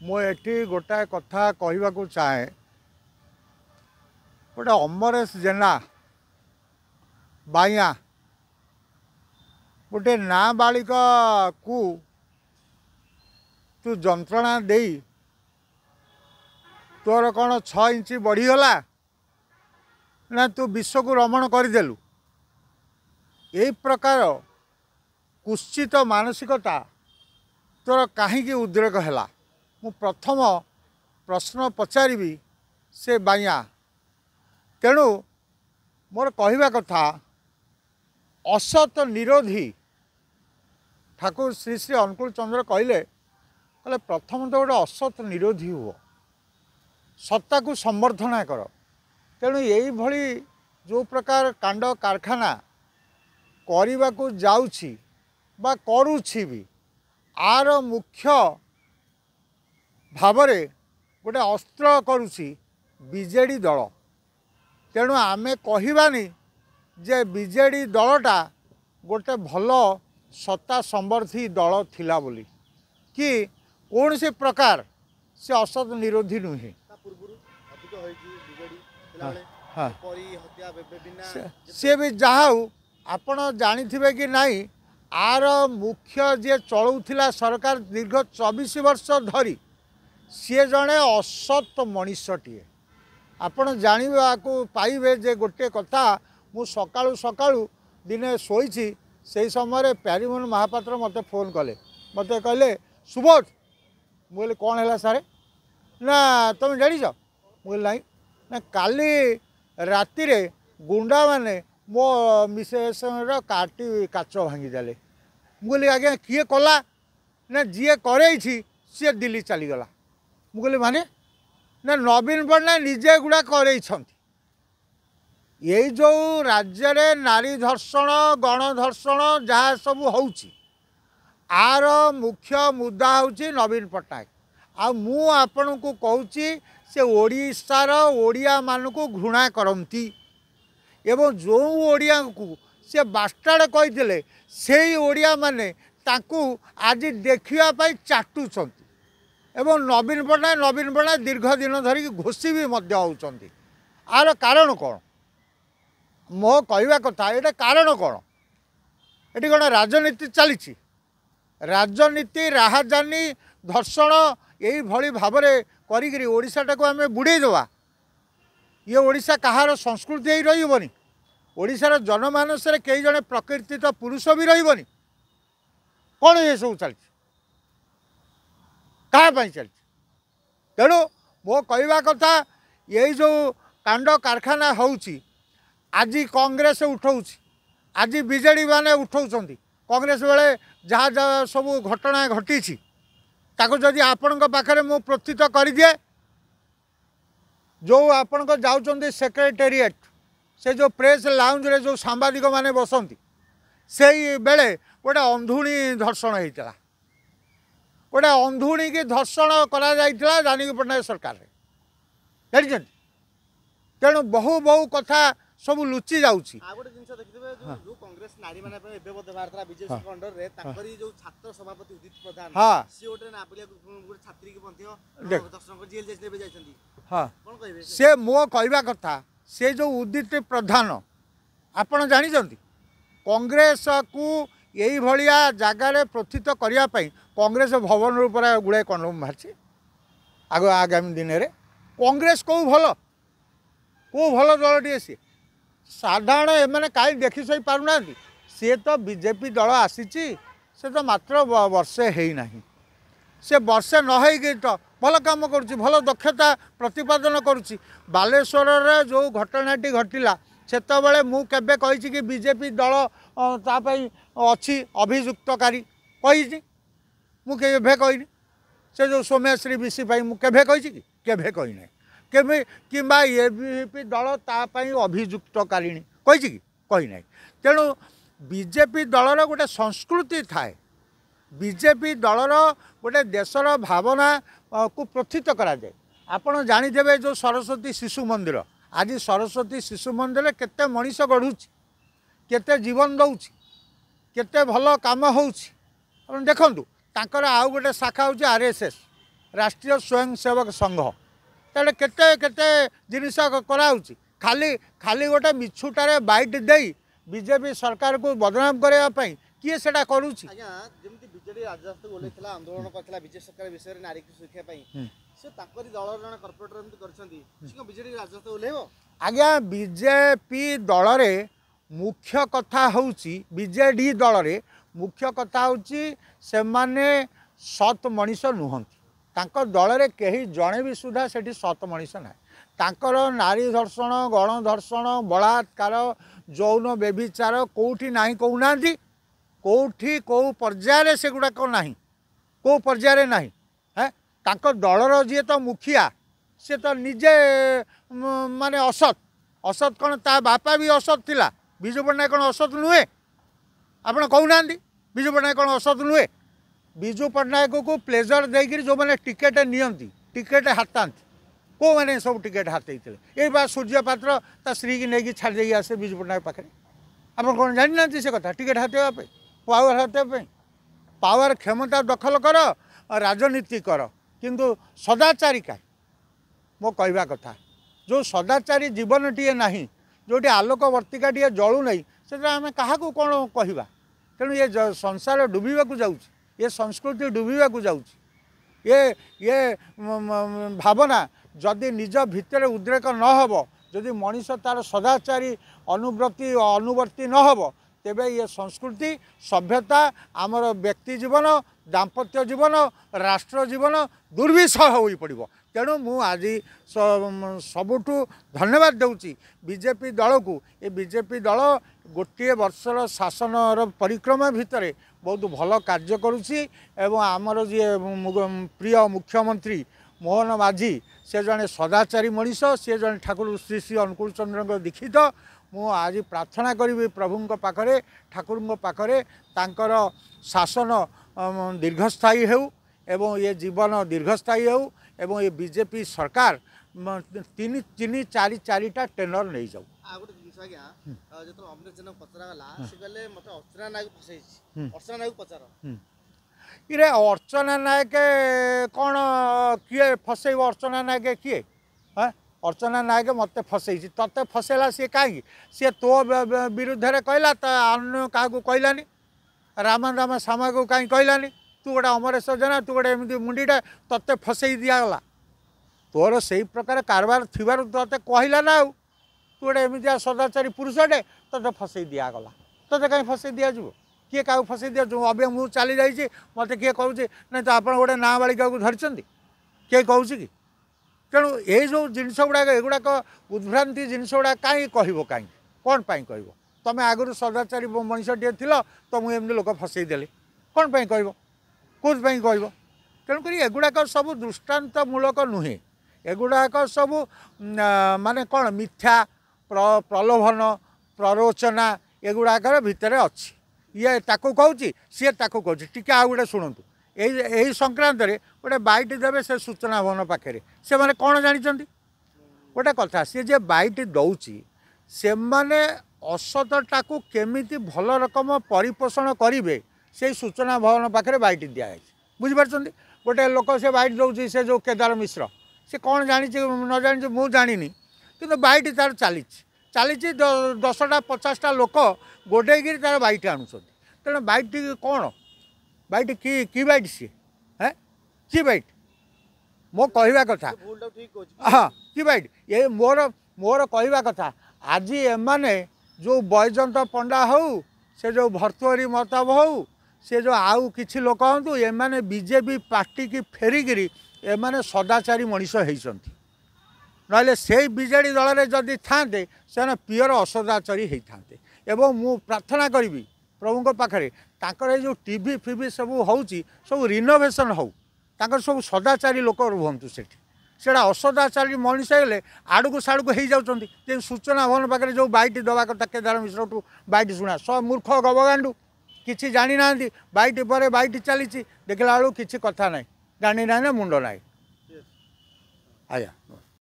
मुझे गोटाए कथा कहवाक चाहे गोटे अमरेश जेना बाइया गोटे नाबालिक को तू जंत्रणा दे तोर कौन 6 इंच बढ़ीगला ना तू विश्व को रमण करदेलु यही प्रकार कुत्सित मानसिकता तोर कहीं उद्रेक है मु प्रथम प्रश्न पचारि से बाइया तेणु मोर कहवा कथा असत निरोधी ठाकुर श्री श्री अनुकूल चंद्र कहले प्रथम तो गोटे असत निरोधी हुआ सत्ता को संवर्धना कर तेणु यही भली जो प्रकार कांड कारखाना करने को जाउछि बा करुछि भी आर मुख्य भावरे गोटे अस्त्र करुछि बीजेडी दल तेणु आमे कहबानी जे बीजेडी दलटा गोटे भल सत्ता संवर्धी दल थिला बोली कि कौन से प्रकार से असत निरोधी नुहे सी भी जहाँ आपण जानी कि नहीं आर मुख्य जे चलाउथिला सरकार दीर्घ 24 वर्ष धरी सी जड़े असत मनीषटीए आपण जानवाक पाइबे जे गोटे कथा मु सकाळु सकाळु दिने शोइछि से समय प्यारीमोहन महापात्र मते फोन कले मते कहले सुबोध मुझे कौन है सारे ना तुम जान मुझे ना ना काली राति रे गुंडा माने मो मिसेस काच भांगीदे मुझे आज्ञा किए कला ना जी करे सी दिल्ली चलीगला मुझे माने ना नवीन पट्टनायक निजे गुड़ा कर यही जो राज्य रे नारी धर्षण गणधर्षण जहाँ सब होउछि आर मुख्य मुद्दा होउछि नवीन पट्टनायक आ मु आपण को कहूँ से ओडिशार ओडिया मान को घृणा करती एवं जो ओडिया को से बास्टार्ड कहते से ओडिया माने ताकू आज देखापी चाटुंट एवं नवीन पट्टनायक दीर्घ दिन धरिकी घोषी भी होती आर कारण कौन मो कहवा कथा ये कारण कौन ये कौन राजनीति चली राजनीति राहजानी धर्षण यही भली भाव में ओडिशाटा को आम बुड़े देवा ये ओडिशा कहार संस्कृति ही रही ओडिशार जनमानस कई जड़े प्रकृति तो पुरुष भी रही कौन ये सब चलती कहाँ चलती तेणु मो कहवा कथा यही जो कांड कारखाना होउछि आज कांग्रेस उठाऊँ आज बीजेडी माने उठाउछंती कांग्रेस बेले जहाँ जहाँ सब घटना घटी ताको जदि आपण पाखे मु प्रस्तुत कर दिए जो आपण जाउछंती सेक्रेटेरिएट से जो प्रेस लाउंज रे जो सांबादिक माने बसंती से बेले गोटे अंधुणी धर्षण होता गोटे अंधुणी की धर्षण करा जाइतिला जानकी पट्टनायक सरकार जानी तेणु बहु बहु कथा सब लुचि जाउछि आ गोटे जिंस देखिबे जो कांग्रेस नारी माने पे एबे बद भारतरा बीजेपी अंडर रे ताकरी जो छात्र सभापति उदित प्रधान सी गोटे नाबलिया गोटे छात्री के पंथियो दर्शन को जेल जेल बे जाइछंती हां कोन कहबे से मो कहबा कथा से जो उदित प्रधान आपण जानि जंती कांग्रेस को यही भलिया जगह रे प्रस्थित करिया पई कांग्रेस भवन ऊपर गुड़े कलम बाहर आगामी दिन में कांग्रेस को भल दलटी सी साधारण एम कहीं देखी सही पारना सी तो बीजेपी दल आसी से तो मात्र वर्षे है से वर्षे नई तो भल कम करुच्ची भल दक्षता प्रतिपादन करुच्ची बालेश्वर रे जो घटनाटी घटिला सेतबेले मु केबे कहिछि कि बीजेपी दल तापई अच्छी अभियुक्तकारी कही मु केबे कहनी से जो सौम्यश्री विषय पाई मु केबे कहिछि कि केबे कही नहीं केबे किंबा एबीपी दल तापई अभियुक्तकारिणी कही कि कही नहीं तेणु बीजेपी दलर गोटे संस्कृति थाए बीजेपी दलर गोटे देशर भावना को प्रथित करा जाए आपण जानिदेवे जो सरस्वती शिशु मंदिर आज सरस्वती शिशु मंदिर केते मनीष गढ़ुची केते जीवन दउची केते भल काम होउची आपण देखंतु तांकर आउ गोटे शाखा हूँ आरएसएस राष्ट्रीय स्वयंसेवक संघ तेरे केते केते जिनिस कराऊँच खाली खाली गोटे मिछुटारे बाइट दे बीजेपी सरकार को बदनाम करने किए से करुँच आज्ञा जमी बीजेडी राजस्व ओल्ला आंदोलन करता विजय सरकार विषय में नारी सुरक्षा से दल जन कर्पोरेटर बीजेडी राजस्व ओल्ल आज्ञा बीजेपी दल रे मुख्य कथा हूँ बीजेडी दल रे मुख्य कथा हूँ से माने सत मनीष नुहंती तांको दल रे कहीं जड़े भी सुधा से सत मनीष ना तांकर नारी धर्षण गण धर्षण बलात्कार यौन व्यभिचार कौटी ना कहूना कौटी कौ पर्यायर से गुड़ाक ना कौ पर्यायर ना है तांको दलर जी तो मुखिया से तो निजे माने असत असत कौन ता बापा भी असत थिला विजु पट्टनायक कौन असत नुहे आप कहूना विजु पट्टनायक कौन असत नुहे विजु पट्टनायक को प्लेजर देकर जो मैंने टिकेट नियंती टिकेट हाथाती कौ मैंने सब टिकेट हाथी ये बा सूर्य पात्र ता स्त्री की नहीं छाड़ दे आसे विजु पट्टनायक पाखे आप कौन जानी ना से कथा टिकेट हाथेवाई पावर हाथेवाई पावर क्षमता दखल कर राजनीति कर किंतु सदाचारी का मो कहवा कथा जो सदाचारी जीवन टीए ना जोटी आलोकवर्तिका टीए जलू नहीं से आम क्या कौन कहवा तेणु ये संसार डुबा जाऊँ ये संस्कृति डुबा जाऊँ ये भावना जदि निज भितर उद्रेक न हो जदि मनीष तार सदाचारी अनुवर्ती न हो तेबे ये संस्कृति सभ्यता आमर व्यक्ति जीवन दाम्पत्य जीवन राष्ट्र जीवन दुर्विषह हो पड़ो तेणु मु आज सबुठु धन्यवाद दूची बीजेपी दल को ये बीजेपी दल गोटे वर्षर शासन परिक्रमा भितर बहुत भल कार्य करुच्ची एवं आमर जी प्रिय मुख्यमंत्री मोहन माझी से जड़े सदाचारी मनीष सी जड़े ठाकुर श्री श्री अनुकूल चंद्र दीक्षित मु आज प्रार्थना करी प्रभु पाखरे ठाकुर पाखरे तांकर शासन दीर्घस्थायी हो एवं ये जीवन दीर्घस्थायी हो एवं ये बीजेपी सरकार तीन तीन चारि चारिटा टेंडर नहीं जाऊ इरे अर्चना नायक कौन किए फसैब अर्चना नायक किए हाँ अर्चना नायक मत फसई ते फसैला सी कहीं सी तो विरुद्ध में कहला तो अन्य क्या कहलानी राम सामा को कहीं कहलानी तू गोटे अमरेश जेना तू गोटे एमती मुंडीटा ते फसई दिगला तोर से प्रकार कारबार थी ते कहला ना तू गोटे एमती सदाचारी पुरुषटे ते फसई दिगला ते कहीं फसई दिज्व किए क्या फसई दिज्व अभी मुझे चली जाइए मत किए कहूँ ना तो आप गोटे नाबालिका को धरती किए कहूँ कि तेणु ये जो जिनस गुड़ाक एगुड़ाक उद्भ्रांति जिनस गुड़ा कहीं कह कहीं कौन पाई कह तुम आगुरी सदाचारी मनीषटे थी तो मुझे एमती लोक फसईदेली कौन पाई कह कौन कह तेणुक एगुड़ाक सब दृष्टांतमूलक नुहे एगुड़ाक सब माने कौन मिथ्या प्रलोभन प्ररोचना एगुड़ाकर भितर अच्छी ये ताकू कहूँ सी ताकू कहूँ टी आ गए शुणु यही संक्रांत रे गोटे बाइट देवे से सूचना भवन पाखे से माने कौन जानी गोटे कथा सी जे बाइट दौची से माने असतटा को केमिति भल रकम परिपोषण करेंगे से सूचना भवन पाखे बाइट दिखाई बुझीपार गोटे लोक से बाइट दौची से जो केदार मिश्र से कौन जानी न जानी मुझे जानी कि बाइट तार चली 10टा 50टा लोक गोडेगिरी तार बाइट आणुंट तेना बाइट कौन बाइट की बाइट सी है कि बाइट मो कहवा कथा हाँ कि बाइट ये मोर कहवा कथा आज एमाने जो बैजंत पंडा हो से जो भर्तुहरी महताब हो से जो आउ किछि लोक हूँ एमाने बीजेपी पार्टी की फेरिकी एमाने सदाचारी मनीष होती ना से बीजेडी दल में जदि था से पियर असदाचारी होता एवं मु प्रार्थना करी प्रभु पाखे तांकर जो टीवी फिवी सब हो सब रिनोवेशन हो तांकर सब सदाचारी लोक रुहतु से असदाचारी मनीष हेले आड़ू साड़ू हो जाती सूचना भवन पाखे जो बाइट दवा कथा केदार मिश्र टू बाइट शुणा सब मूर्ख गबगांडू किसी जानी ना बाइट पर बाइट चली देखला बेलू किसी कथा ना जानी ना मुंड ना आया।